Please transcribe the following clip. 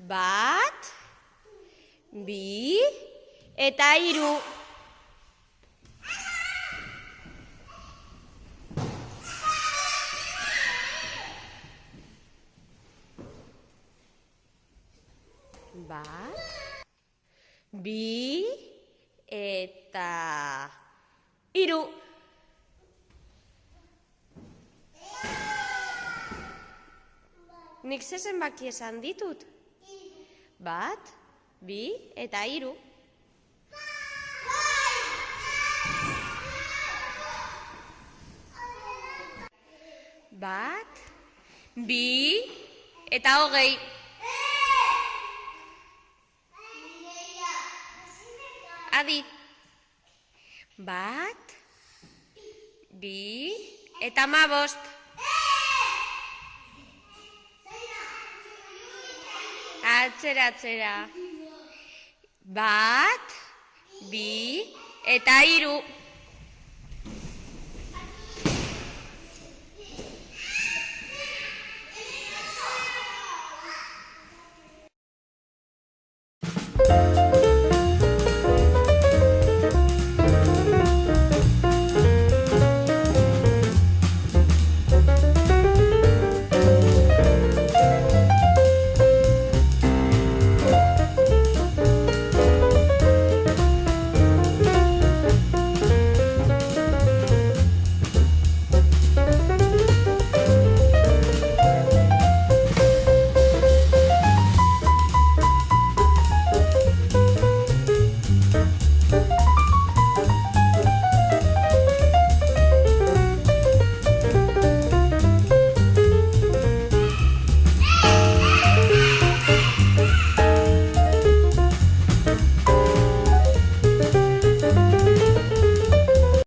Bat, bi, eta hiru. Bat, bi, eta hiru. Nik ze zenbaki esan ditut? Bat, bi, eta hiru. Bat, bi, eta hogei. Adi. Bat, bi, eta 15. Atzera. Bat, bi, eta hiru.